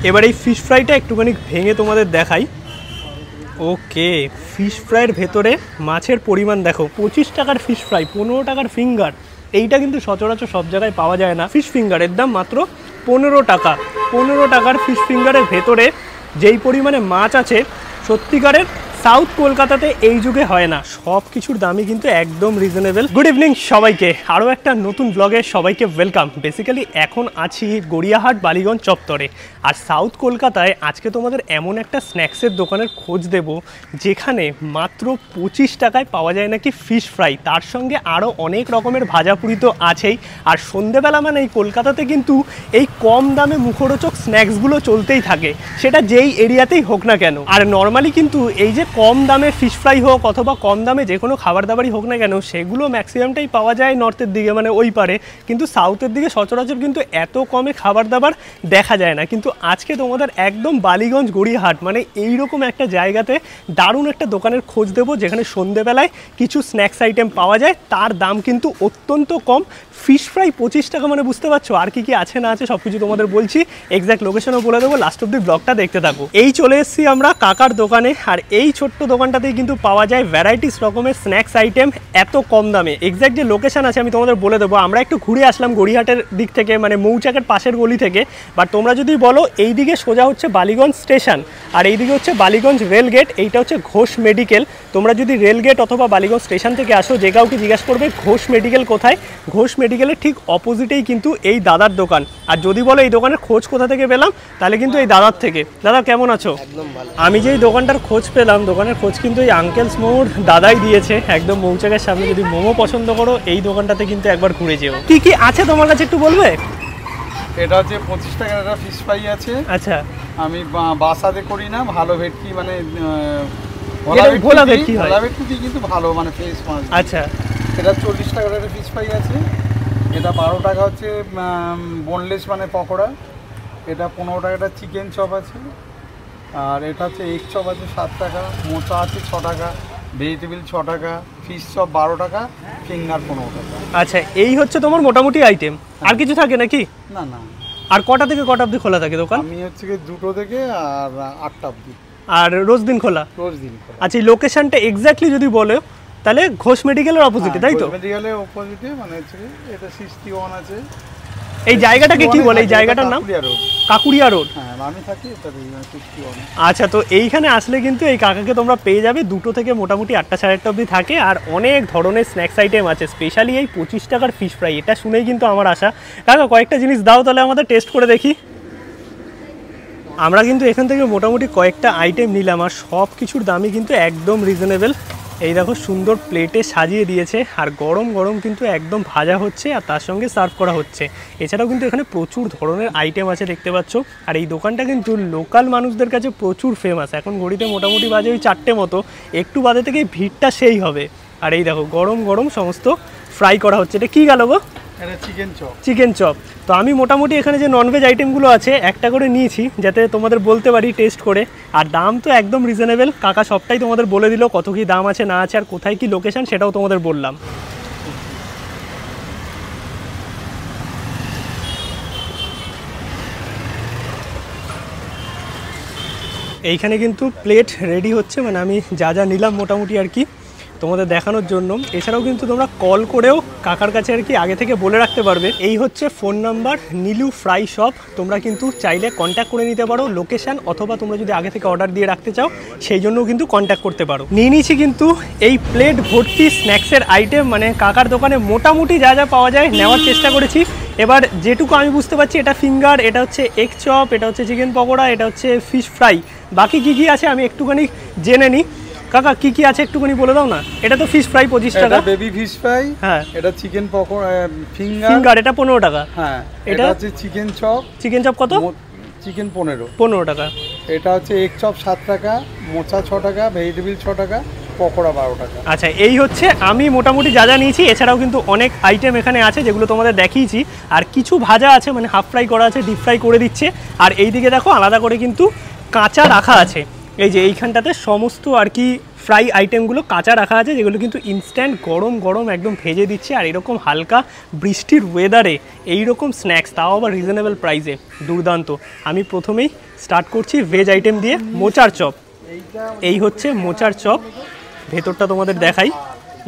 এবার এই ফিশ ফ্রাইটা একটুখানি ভেঙে তোমাদের দেখাই। ওকে, ফিশ ফ্রাইয়ের ভেতরে মাছের পরিমাণ দেখো, 25 টাকার ফিশ ফ্রাই, 15 টাকার ফিঙ্গার। এইটা কিন্তু সচরাচর সব জায়গায় পাওয়া যায় না। ফিশ ফিঙ্গারের দাম মাত্র 15 টাকা। 15 টাকার ফিশ ফিঙ্গারের ভেতরে যেই পরিমাণে মাছ আছে, সত্যিকারের সাউথ কলকাতাতে এই যুগে হয় না। সব কিছুর দামই কিন্তু একদম রিজনেবল। গুড ইভিনিং সবাইকে, আরও একটা নতুন ব্লগে সবাইকে ওয়েলকাম। বেসিক্যালি এখন আছি গড়িয়াহাট বালিগঞ্জ চত্বরে। আর সাউথ কলকাতায় আজকে তোমাদের এমন একটা স্ন্যাক্সের দোকানের খোঁজ দেব যেখানে মাত্র 25 টাকায় পাওয়া যায় নাকি ফিশ ফ্রাই, তার সঙ্গে আরও অনেক রকমের ভাজাপুরি তো আছেই। আর সন্ধেবেলা মানে এই কলকাতাতে কিন্তু এই কম দামে মুখরোচক স্ন্যাক্সগুলো চলতেই থাকে, সেটা যেই এরিয়াতেই হোক না কেন। আর নর্মালি কিন্তু এই যে কম দামে ফিশ ফ্রাই হোক অথবা কম দামে যে কোনো খাবার দাবারই হোক না কেন, সেগুলো ম্যাক্সিমামটাই পাওয়া যায় নর্থের দিকে, মানে ওই পারে। কিন্তু সাউথের দিকে সচরাচর কিন্তু এত কমে খাবার দাবার দেখা যায় না। কিন্তু আজকে তোমাদের একদম বালিগঞ্জ গড়িয়াহাট মানে এইরকম একটা জায়গাতে দারুণ একটা দোকানের খোঁজ দেবো যেখানে সন্ধেবেলায় কিছু স্ন্যাক্স আইটেম পাওয়া যায়, তার দাম কিন্তু অত্যন্ত কম। ফিশ ফ্রাই 25 টাকা, মানে বুঝতে পারছো। আর কি কি আছে না আছে সব কিছু তোমাদের বলছি, এক্স্যাক্ট লোকেশনও বলে দেবো, লাস্ট অব্দি ব্লগটা দেখতে থাকো। এই চলে এসেছি আমরা কাকার দোকানে, আর এই ছোট্ট দোকানটাতেই কিন্তু পাওয়া যায় ভ্যারাইটিস রকমের স্ন্যাক্স আইটেম এত কম দামে। এক্স্যাক্ট যে লোকেশন আছে আমি তোমাদের বলে দেবো। আমরা একটু ঘুরে আসলাম গড়িয়াহাটের দিক থেকে, মানে মৌচাকের পাশের গলি থেকে। বাট তোমরা যদি বলো এই দিকে সোজা হচ্ছে বালিগঞ্জ স্টেশন, আর এইদিকে হচ্ছে বালিগঞ্জ রেলগেট, এইটা হচ্ছে ঘোষ মেডিকেল। তোমরা যদি রেলগেট অথবা বালিগঞ্জ স্টেশন থেকে আসো, যে কাউকে জিজ্ঞাসা করবে ঘোষ মেডিকেল কোথায়, ঘোষ মেডিকেলের ঠিক অপোজিটেই কিন্তু এই দাদার দোকান। আর যদি বলো এই দোকানের খোঁজ কোথা থেকে পেলাম, তাহলে কিন্তু এই দাদার থেকে। দাদা কেমন আছো? একদম ভালো। আমি যেই দোকানটার খোঁজ পেলাম, দোকানের খোঁজ কিন্তু এই আঙ্কেলস মোমোর দাদাই দিয়েছে, একদম মৌচাকের সামনে। যদি মোমো পছন্দ করো এই দোকানটাতে কিন্তু একবার ঘুরে যেও। কি কি আছে তোমার কাছে একটু বলবে? এটা হচ্ছে 25 টাকার একটা ফিশ ফ্রাই আছে। আচ্ছা, আমি বাসাতে করি না, ভালো ভেটকি মানে ভোলা ভেটকি হয়, ভোলা ভেটকি কিন্তু ভালো মানে ফ্রেশ মাছ। আচ্ছা, এটা 40 টাকার একটা ফিশ ফ্রাই আছে। এটা 12 টাকা হচ্ছে বোনলেস মানে পকোড়া। এটা 15 টাকাটা চিকেন চপ আছে। আর এটা হচ্ছে এগ চপ আছে 7 টাকা, মোচা আছে 6 টাকা, ভেজিটেবিল 6 টাকা, ফিশ চপ 12 টাকা, ফিঙ্গার 15 টাকা। আচ্ছা, এই হচ্ছে তোমার মোটামুটি আইটেম। আর কিছু থাকে নাকি? না না। আর কটা থেকে কটা অবধি খোলা থাকে দোকান? আমি হচ্ছে 2টো থেকে আর 8টা অবধি। আর রোজ দিন খোলা? রোজ দিন খোলা। আচ্ছা, এই লোকেশনটা এক্স্যাক্টলি যদি বলো তাহলে ঘোষ মেডিকেলের অপোজিটে, তাই তো? ঘোষ মেডিকেলের অপোজিটে, মানে হচ্ছে এটা 61 আছে। এই জায়গাটাকে কি বলে? এই জায়গাটার নাম কাকুরিয়া রোড। হ্যাঁ, আমি থাকি এটা 61। আচ্ছা, তো এইখানে আসলে কিন্তু এই কাকাকে তোমরা পেয়ে যাবে। 2টো থেকে মোটামুটি 8টা 8:30 অবধি থাকে। আর অনেক ধরনের স্ন্যাক্স আইটেম আছে, স্পেশালি এই 25 টাকার ফিশ ফ্রাই, এটা শুনেই কিন্তু আমার আশা। কাকা কয়েকটা জিনিস দাও তাহলে আমাদের টেস্ট করে দেখি। আমরা কিন্তু এখান থেকে মোটামুটি কয়েকটা আইটেম নিলাম, আর সব কিছুর দামই কিন্তু একদম রিজনেবল। এই দেখো সুন্দর প্লেটে সাজিয়ে দিয়েছে, আর গরম গরম কিন্তু একদম ভাজা হচ্ছে আর তার সঙ্গে সার্ভ করা হচ্ছে। এছাড়াও কিন্তু এখানে প্রচুর ধরনের আইটেম আছে দেখতে পাচ্ছ। আর এই দোকানটা কিন্তু লোকাল মানুষদের কাছে প্রচুর ফেমাস। এখন ঘড়িতে মোটামুটি বাজে ওই 4টে মতো, একটু বাদে থেকে ভিড়টা সেই হবে। আর এই দেখো গরম গরম সমস্ত ফ্রাই করা হচ্ছে। এটা কী গেল গো? এটা চিকেন চপ। Chicken chop. তো আমি মোটামুটি এখানে যে ননভেজ আইটেমগুলো আছে একটা করে নিয়েছি, যাতে তোমাদের বলতে পারি টেস্ট করে। আর দাম তো একদম রিজনেবল। কাকা সবটাই তোমাদের বলে দিল, কত কী দাম আছে না আছে আর কোথায় কী লোকেশন সেটাও তোমাদের বললাম। এইখানে কিন্তু প্লেট রেডি হচ্ছে, মানে আমি যা যা নিলাম মোটামুটি আর কি তোমাদের দেখানোর জন্য। এছাড়াও কিন্তু তোমরা কল করেও কাকার কাছে আর কি আগে থেকে বলে রাখতে পারবে। এই হচ্ছে phone number, Nilu fry shop. তোমরা কিন্তু চাইলে কন্ট্যাক্ট করে নিতে পারো লোকেশান, অথবা তোমরা যদি আগে থেকে অর্ডার দিয়ে রাখতে চাও সেই জন্যও কিন্তু কন্ট্যাক্ট করতে পারো। নিয়ে নিয়েছি কিন্তু এই প্লেট ভর্তি স্ন্যাক্সের আইটেম, মানে কাকার দোকানে মোটামুটি যা যা পাওয়া যায় নেওয়ার চেষ্টা করেছি। এবার যেটুকু আমি বুঝতে পারছি, এটা ফিঙ্গার, এটা হচ্ছে এগ চপ, এটা হচ্ছে চিকেন পকোড়া, এটা হচ্ছে ফিশ ফ্রাই। বাকি কী কী আছে আমি একটুখানি জেনে নিই। কাকা কি কি আছে একটুখানি বলে দাও না। এটা তো ফিশ ফ্রাই 25 টাকা, এটা বেবি ফিশ ফ্রাই। হ্যাঁ, এটা চিকেন পকোড়া ফিঙ্গার, এটা 15 টাকা। হ্যাঁ, এটা হচ্ছে চিকেন চপ। চিকেন চপ কত? চিকেন 15 টাকা। এটা হচ্ছে এগ চপ 7 টাকা, মোচা 6 টাকা, ভেজিটেবিল 6 টাকা, পকোড়া 12 টাকা। আচ্ছা, এই হচ্ছে আমি মোটামুটি যা যা নিয়েছি। এছাড়াও কিন্তু অনেক আইটেম এখানে আছে যেগুলো তোমাদের দেখিয়েছি। আর কিছু ভাজা আছে, মানে হাফ ফ্রাই করা আছে, ডিপ ফ্রাই করে দিচ্ছে। আর এই দিকে দেখো আলাদা করে কিন্তু কাঁচা রাখা আছে। এই যে এইখানটাতে সমস্ত আর কি ফ্রাই আইটেমগুলো কাঁচা রাখা আছে, যেগুলো কিন্তু ইনস্ট্যান্ট গরম গরম একদম ভেজে দিচ্ছে। আর এরকম হালকা বৃষ্টির ওয়েদারে এইরকম স্ন্যাক্স, তাও আবার রিজনেবল প্রাইসে, দুর্দান্ত। আমি প্রথমেই স্টার্ট করছি ভেজ আইটেম দিয়ে, মোচার চপ। এই হচ্ছে মোচার চপ, ভেতরটা তোমাদের দেখাই।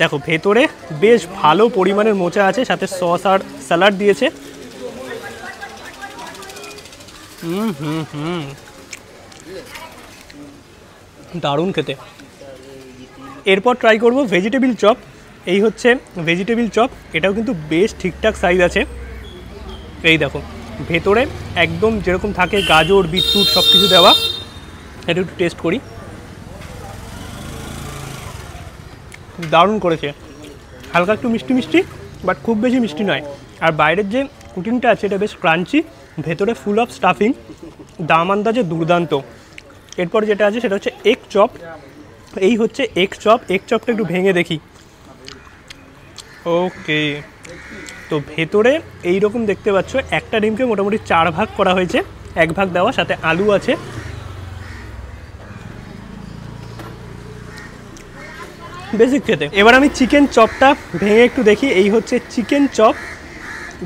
দেখো ভেতরে বেশ ভালো পরিমাণের মোচা আছে, সাথে সস আর স্যালাড দিয়েছে। দারুণ খেতে। এরপর ট্রাই করব ভেজিটেবিল চপ। এই হচ্ছে ভেজিটেবিল চপ, এটাও কিন্তু বেশ ঠিকঠাক সাইজ আছে। এই দেখো ভেতরে একদম যেরকম থাকে গাজর বিটরুট সব কিছু দেওয়া। এটা একটু টেস্ট করি। দারুণ করেছে, হালকা একটু মিষ্টি মিষ্টি, বাট খুব বেশি মিষ্টি নয়। আর বাইরের যে কুকিংটা আছে এটা বেশ ক্রাঞ্চি, ভেতরে ফুল অফ স্টাফিং, দাম আন্দাজে দুর্দান্ত। এরপর যেটা আছে সেটা হচ্ছে এগ চপ। এই হচ্ছে এগ চপ, এগ চপটা একটু ভেঙে দেখি। ওকে, তো ভেতরে এইরকম দেখতে পাচ্ছ, একটা ডিমকে মোটামুটি 4 ভাগ করা হয়েছে, 1 ভাগ দেওয়া, সাথে আলু আছে। বেসিক খেতে। এবার আমি চিকেন চপটা ভেঙে একটু দেখি। এই হচ্ছে চিকেন চপ।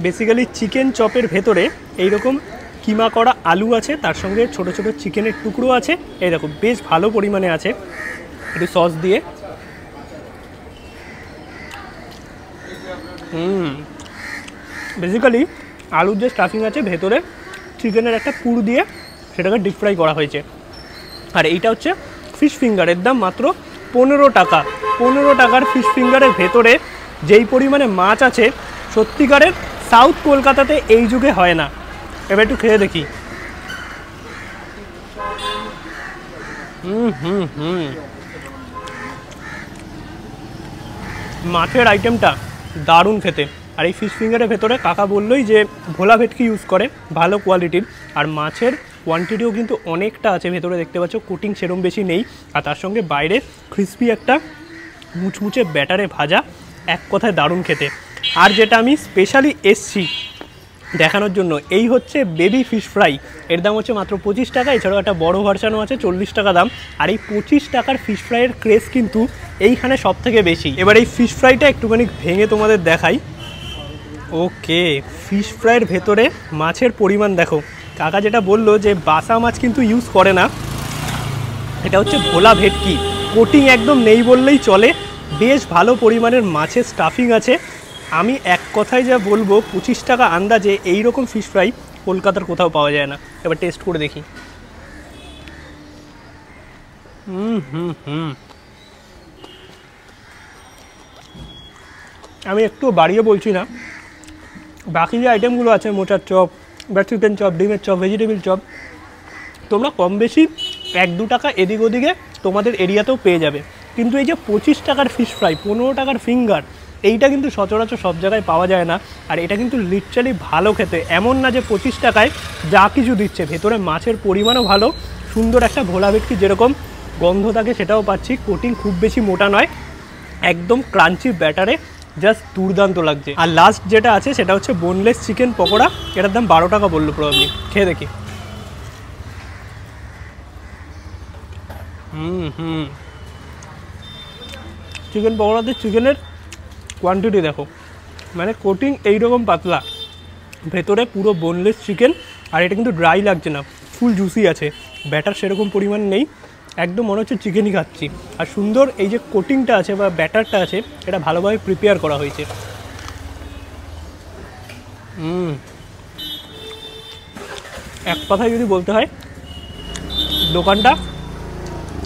বেসিক্যালি চিকেন চপের ভেতরে এইরকম কিমা করা আলু আছে, তার সঙ্গে ছোট ছোট চিকেনের টুকরো আছে। এই দেখো বেশ ভালো পরিমাণে আছে, একটু সস দিয়ে। বেসিক্যালি আলুর যে স্টাফিং আছে, ভেতরে চিকেনের একটা পুর দিয়ে সেটাকে ডিপ ফ্রাই করা হয়েছে। আর এইটা হচ্ছে ফিশ ফিঙ্গারের দাম মাত্র 15 টাকা। 15 টাকার ফিশ ফিঙ্গারের ভেতরে যেই পরিমাণে মাছ আছে, সত্যিকারের সাউথ কলকাতাতে এই যুগে হয় না। এবার একটু খেয়ে দেখি। মাছের আইটেমটা দারুণ খেতে। আর এই ফিশ ফিঙ্গারের ভেতরে কাকা বললোই যে ভোলা ভেটকি ইউজ করে, ভালো কোয়ালিটির। আর মাছের কোয়ান্টিটিও কিন্তু অনেকটা আছে, ভেতরে দেখতে পাচ্ছ কোটিং সেরম বেশি নেই। আর তার সঙ্গে বাইরে ক্রিসপি একটা মুচমুচে ব্যাটারে ভাজা, এক কথায় দারুণ খেতে। আর যেটা আমি স্পেশালি এসছি দেখানোর জন্য, এই হচ্ছে বেবি ফিশ ফ্রাই। এর দাম হচ্ছে মাত্র 25 টাকা। এছাড়াও একটা বড় ভার্সানও আছে, 40 টাকা দাম। আর এই 25 টাকার ফিশ ফ্রাইয়ের ক্রেজ কিন্তু এইখানে সব থেকে বেশি। এবার এই ফিশ ফ্রাইটা একটুখানি ভেঙে তোমাদের দেখাই। ওকে, ফিশ ফ্রাইয়ের ভেতরে মাছের পরিমাণ দেখো। কাকা যেটা বললো যে বাসা মাছ কিন্তু ইউজ করে না, এটা হচ্ছে ভোলা ভেটকি। কোটিং একদম নেই বললেই চলে, বেশ ভালো পরিমাণের মাছের স্টাফিং আছে। আমি এক কথায় যা বলবো, 25 টাকা আন্দাজে এইরকম ফিশ ফ্রাই কলকাতার কোথাও পাওয়া যায় না। এবার টেস্ট করে দেখি। আমি একটু বাড়িয়ে বলছি না, বাকি যে আইটেমগুলো আছে, মোচার চপ বা চিকেন চপ, ডিমের চপ, ভেজিটেবিল চপ, তোমরা কম বেশি 1-2 টাকা এদিক ওদিকে তোমাদের এরিয়াতেও পেয়ে যাবে। কিন্তু এই যে 25 টাকার ফিশ ফ্রাই, 15 টাকার ফিঙ্গার, এইটা কিন্তু সচরাচর সব জায়গায় পাওয়া যায় না। আর এটা কিন্তু লিটারালি ভালো খেতে। এমন না যে 25 টাকায় যা কিছু দিচ্ছে, ভেতরে মাছের পরিমাণও ভালো, সুন্দর একটা ভোলা ভেটকি যেরকম গন্ধ থাকে সেটাও পাচ্ছি। কোটিং খুব বেশি মোটা নয়, একদম ক্রাঞ্চি ব্যাটারে, জাস্ট দুর্দান্ত লাগছে। আর লাস্ট যেটা আছে সেটা হচ্ছে বোনলেস চিকেন পকোড়া। এটার দাম 12 টাকা বললো প্রবাবলি। খেয়ে দেখি। চিকেন পকোড়াতে চিকেনের কোয়ান্টিটি দেখো, মানে কোটিং এইরকম পাতলা, ভেতরে পুরো বোনলেস চিকেন। আর এটা কিন্তু ড্রাই লাগছে না, ফুল জুসি আছে, ব্যাটার সেরকম পরিমাণ নেই, একদম মনে হচ্ছে চিকেনই খাচ্ছি। আর সুন্দর এই যে কোটিংটা আছে বা ব্যাটারটা আছে, এটা ভালোভাবে প্রিপেয়ার করা হয়েছে। এক কথায় যদি বলতে হয়, দোকানটা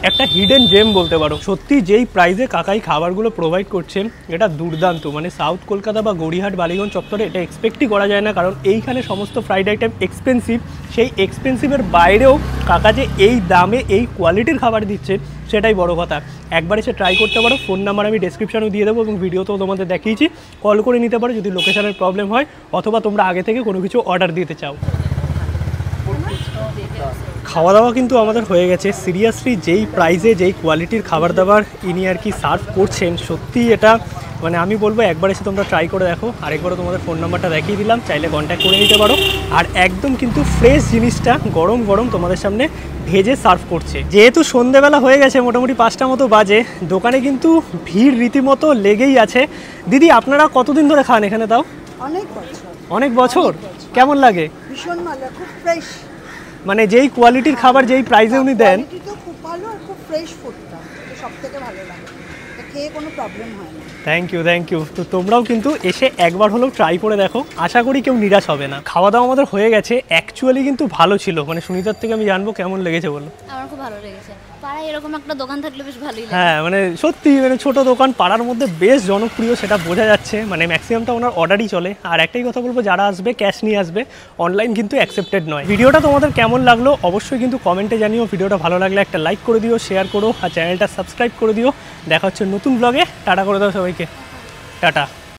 একটা হিডেন জেম বলতে পারো। সত্যি যেই প্রাইসে কাকাই খাবারগুলো প্রোভাইড করছেন, এটা দুর্দান্ত। মানে সাউথ কলকাতা বা গড়িয়াহাট বালিগঞ্জ চত্বরে এটা এক্সপেক্টই করা যায় না, কারণ এইখানে সমস্ত ফ্রাইড আইটেম এক্সপেন্সিভ। সেই এক্সপেন্সিভের বাইরেও কাকা যে এই দামে এই কোয়ালিটির খাবার দিচ্ছে, সেটাই বড় কথা। একবার এসে ট্রাই করতে পারো। ফোন নাম্বার আমি ডেসক্রিপশানেও দিয়ে দেবো এবং ভিডিওতেও তোমাদের দেখিয়েছি, কল করে নিতে পারো যদি লোকেশনের প্রবলেম হয়, অথবা তোমরা আগে থেকে কোনো কিছু অর্ডার দিতে চাও। খাওয়া দাওয়া কিন্তু আমাদের হয়ে গেছে। সিরিয়াসলি যেই প্রাইসে যেই কোয়ালিটির খাবার দাবার ইনি আর কি সার্ভ করছেন, সত্যি এটা মানে আমি বলবো একবার এসে তোমরা ট্রাই করে দেখো। আরেকবারও তোমাদের ফোন নাম্বারটা দেখিয়ে দিলাম, চাইলে কন্ট্যাক্ট করে নিতে পারো। আর একদম কিন্তু ফ্রেশ জিনিসটা গরম গরম তোমাদের সামনে ভেজে সার্ভ করছে। যেহেতু সন্ধেবেলা হয়ে গেছে, মোটামুটি 5টা মতো বাজে, দোকানে কিন্তু ভিড় রীতিমতো লেগেই আছে। দিদি আপনারা কতদিন ধরে খান এখানে? তাও অনেক বছর। অনেক বছর। কেমন লাগে? ভীষণ ভালো, খুব ফ্রেশ। মানে যেই কোয়ালিটির খাবার যেই প্রাইসে উনি দেন, কোয়ালিটি তো খুব ভালো আর খুব ফ্রেশ ফুডটা সবথেকে ভালো লাগে, খেয়ে কোনো প্রবলেম হয় না। Thank you. তো তোমরাও কিন্তু এসে একবার হলেও ট্রাই করে দেখো, আশা করি কেউ নিরাশ হবে না। খাওয়া দাওয়া আমাদের হয়ে গেছে, অ্যাকচুয়ালি কিন্তু ভালো ছিল। মানে সুনিতার থেকে আমি জানবো কেমন লেগেছে বলো। আমার খুব ভালো লেগেছে, পাড়ায় এরকম একটা দোকান থাকলে বেশ ভালোই লাগে। হ্যাঁ মানে সত্যি মানে ছোট দোকান পাড়ার মধ্যে বেশ জনপ্রিয়, সেটা বোঝা যাচ্ছে। মানে ম্যাক্সিমামটা ওনার অর্ডারই চলে। আর একটাই কথা বলবো, যারা আসবে ক্যাশ নিয়ে আসবে, অনলাইন কিন্তু অ্যাকসেপ্টেড নয়। ভিডিওটা তোমাদের কেমন লাগলো অবশ্যই কিন্তু কমেন্টে জানিও। ভিডিওটা ভালো লাগলে একটা লাইক করে দিও, শেয়ার করো, আর চ্যানেলটা সাবস্ক্রাইব করে দিও। দেখা হচ্ছে নতুন ব্লগে। টাটা করে দাও সবাইকে, টাটা।